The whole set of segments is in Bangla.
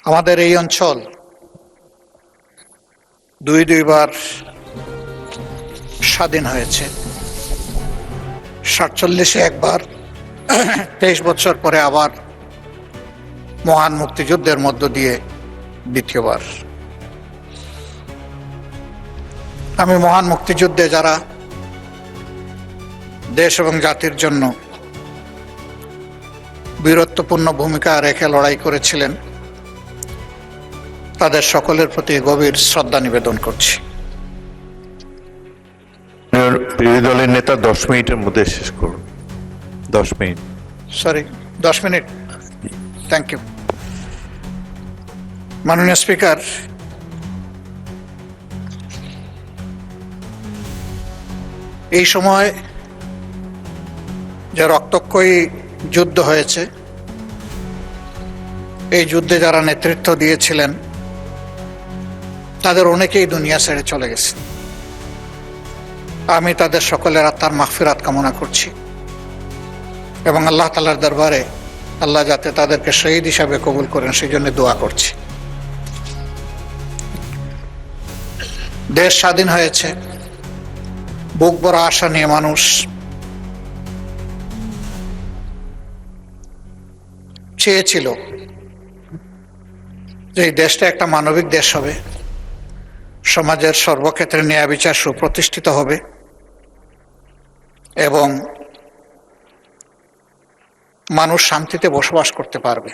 আমাদের এই অঞ্চল দুইবার স্বাধীন হয়েছে। 47-এ একবার, 23 বছর পরে আবার মহান মুক্তিযুদ্ধের মধ্য দিয়ে দ্বিতীয়বার। আমি মহান মুক্তিযুদ্ধে যারা দেশ এবং জাতির জন্য বীরত্বপূর্ণ ভূমিকা রেখে লড়াই করেছিলেন, তাদের সকলের প্রতি গভীর শ্রদ্ধা নিবেদন করছি। বিরোধী দলের নেতা 10 মিনিটের মধ্যে শেষ করুন। 10 minute. Sorry, 10 minute. Thank you. মাননীয় স্পিকার, এই সময় যে রক্তক্ষয়ী যুদ্ধ হয়েছে, এই যুদ্ধে যারা নেতৃত্ব দিয়েছিলেন তাদের অনেকেই দুনিয়া ছেড়ে চলে গেছে। আমি তাদের সকলের আত্মার মাগফিরাত কামনা করছি এবং আল্লাহ তাআলার দরবারে আল্লাহ যাতে তাদেরকে শহীদ হিসাবে কবুল করেন সেই জন্য দোয়া করছি। দেশ স্বাধীন হয়েছে, বুক ভরা আশা নিয়ে মানুষ চেয়েছিল যে এই দেশটা একটা মানবিক দেশ হবে, সমাজের সর্বক্ষেত্রে ন্যায় বিচার সুপ্রতিষ্ঠিত হবে এবং মানুষ শান্তিতে বসবাস করতে পারবে।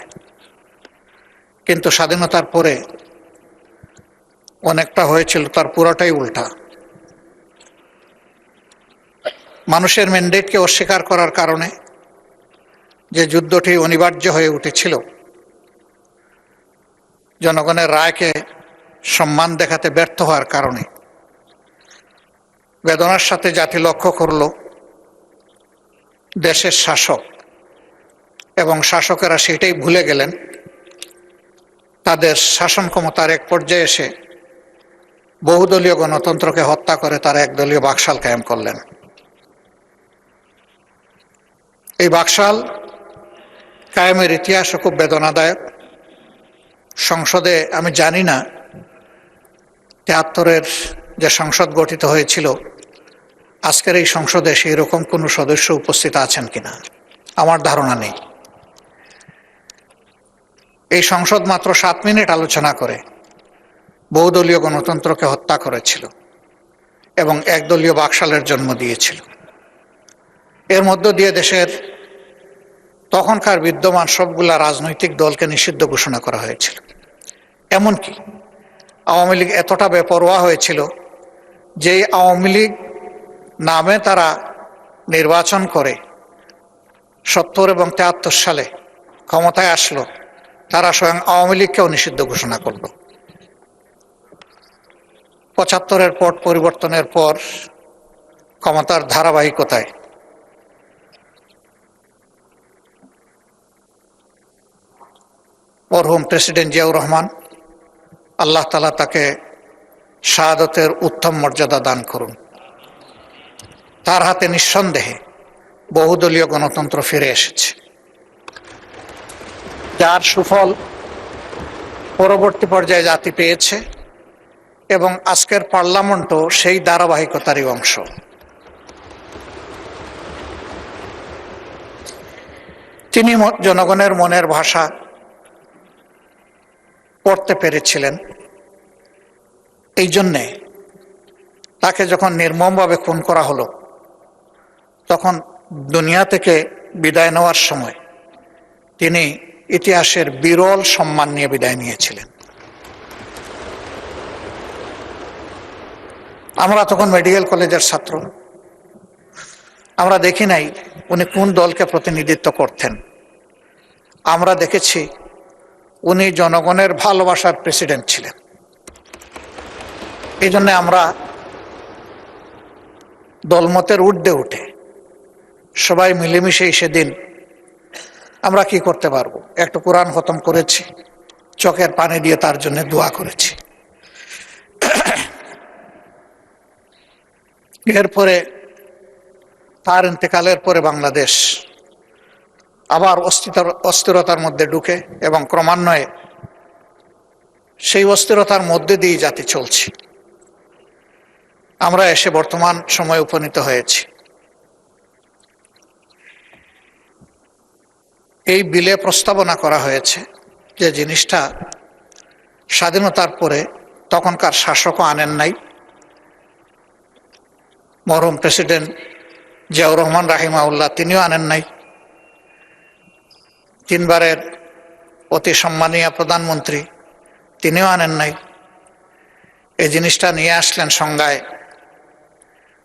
কিন্তু স্বাধীনতার পরে অনেকটা হয়েছিল তার পুরোটাই উল্টা। মানুষের ম্যান্ডেটকে অস্বীকার করার কারণে যে যুদ্ধটি অনিবার্য হয়ে উঠেছিল, জনগণের রায়কে সম্মান দেখাতে ব্যর্থ হওয়ার কারণে বেদনার সাথে জাতি লক্ষ্য করল দেশের শাসক এবং শাসকেরা সেটাই ভুলে গেলেন। তাদের শাসন ক্ষমতার এক পর্যায়ে এসে বহুদলীয় গণতন্ত্রকে হত্যা করে তারা একদলীয় বাকশাল কায়েম করলেন। এই বাকশাল কায়েমের ইতিহাসও খুব বেদনাদায়ক। সংসদে আমি জানি না 73-এর যে সংসদ গঠিত হয়েছিল, আজকের এই সংসদে সেই রকম কোনো সদস্য উপস্থিত আছেন কিনা আমার ধারণা নেই। এই সংসদ মাত্র 7 মিনিট আলোচনা করে বহুদলীয় গণতন্ত্রকে হত্যা করেছিল এবং একদলীয় বাকশালের জন্ম দিয়েছিল। এর মধ্য দিয়ে দেশের তখনকার বিদ্যমান সবগুলা রাজনৈতিক দলকে নিষিদ্ধ ঘোষণা করা হয়েছিল। এমনকি আওয়ামী লীগ এতটা বেপরোয়া হয়েছিল যে আওয়ামী লীগ নামে তারা নির্বাচন করে 70 এবং 73 সালে ক্ষমতায় আসলো, তারা স্বয়ং আওয়ামী লীগকেও নিষিদ্ধ ঘোষণা করল। 75-এর পট পরিবর্তনের পর ক্ষমতার ধারাবাহিকতায় মরহুম প্রেসিডেন্ট জিয়াউর রহমান, আল্লাহ তাআলা তাকে শাহাদতের উত্তম মর্যাদা দান করুন, তার হাতে নিঃসন্দেহে বহুদলীয় গণতন্ত্র ফিরে এসেছে, যার সুফল পরবর্তী পর্যায়ে জাতি পেয়েছে এবং আজকের পার্লামেন্টও সেই ধারাবাহিকতারই অংশ। তিনি জনগণের মনের ভাষা পড়তে পেরেছিলেন। এই জন্যে তাকে যখন নির্মমভাবে খুন করা হলো, তখন দুনিয়া থেকে বিদায় নেওয়ার সময় তিনি ইতিহাসের বিরল সম্মান নিয়ে বিদায় নিয়েছিলেন। আমরা তখন মেডিকেল কলেজের ছাত্র, আমরা দেখি নাই উনি কোন দলকে প্রতিনিধিত্ব করতেন। আমরা দেখেছি উনি জনগণের ভালোবাসার প্রেসিডেন্ট ছিলেন। এই জন্য আমরা দলমতের ঊর্ধ্বে উঠে সবাই মিলেমিশে সেদিন আমরা কি করতে পারবো, একটু কোরআন খতম করেছি, চোখের পানি দিয়ে তার জন্য দোয়া করেছি। এরপরে তার ইন্তেকালের পরে বাংলাদেশ আবার অস্থিরতার মধ্যে ঢুকে এবং ক্রমান্বয়ে সেই অস্থিরতার মধ্যে দিয়ে জাতি চলছে। আমরা এসে বর্তমান সময়ে উপনীত হয়েছি। এই বিলে প্রস্তাবনা করা হয়েছে যে জিনিসটা স্বাধীনতার পরে তখনকার শাসকও আনেন নাই, মরহুম প্রেসিডেন্ট জিয়াউর রহমান রাহিমাউল্লাহ তিনিও আনেন নাই, তিনবারের অতি সম্মানীয় প্রধানমন্ত্রী তিনিও আনেন নাই। এই জিনিসটা নিয়ে আসলেন সংজ্ঞায়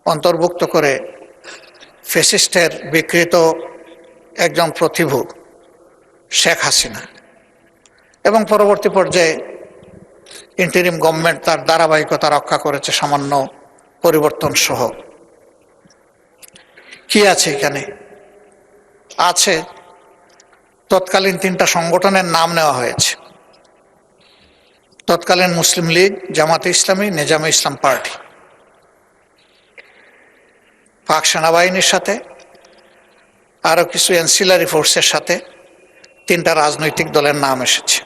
অন্তর্ভুক্ত করে ফ্যাসিস্টের বিকৃত একজন প্রতিভু শেখ হাসিনা, এবং পরবর্তী পর্যায়ে ইন্টারিম গভর্নমেন্ট তার ধারাবাহিকতা রক্ষা করেছে সামান্য পরিবর্তন সহ। কি আছে এখানে? আছে তৎকালীন তিনটা সংগঠনের নাম নেওয়া হয়েছে: তৎকালীন মুসলিম লীগ, জামাতে ইসলামী, নিজামে ইসলাম পার্টি। পাক সেনাবাহিনীর সাথে আরো কিছু এনসিলারি ফোর্সের সাথে তিনটা রাজনৈতিক দলের নাম এসেছে,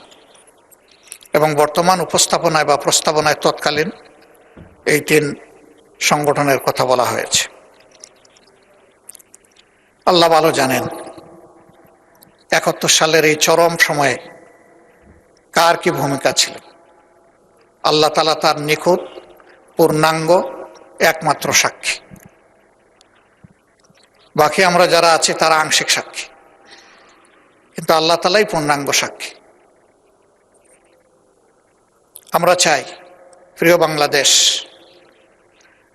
এবং বর্তমান উপস্থাপনায় বা প্রস্তাবনায় তৎকালীন এই তিন সংগঠনের কথা বলা হয়েছে। আল্লাহ ভালো জানেন 71 সালের এই চরম সময়ে কার কি ভূমিকা ছিল। আল্লাহ তাআলা তার নিখুঁত পূর্ণাঙ্গ একমাত্র সাক্ষী, বাকি আমরা যারা আছি তারা আংশিক সাক্ষী, কিন্তু আল্লাহ তাআলাই পূর্ণাঙ্গ সাক্ষী। আমরা চাই প্রিয় বাংলাদেশ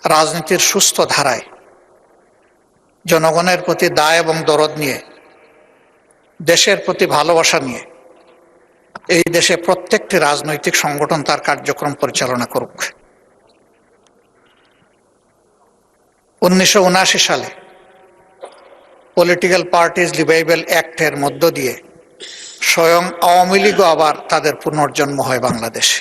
রাজনীতির সুস্থ ধারায় জনগণের প্রতি দায় এবং দরদ নিয়ে, দেশের প্রতি ভালোবাসা নিয়ে এই দেশে প্রত্যেকটি রাজনৈতিক সংগঠন তার কার্যক্রম পরিচালনা করুক। 1979 সালে পলিটিক্যাল পার্টিজ রিভাইভাল অ্যাক্টের মধ্য দিয়ে স্বয়ং আওয়ামী লীগও আবার তাদের পুনর্জন্ম হয় বাংলাদেশে।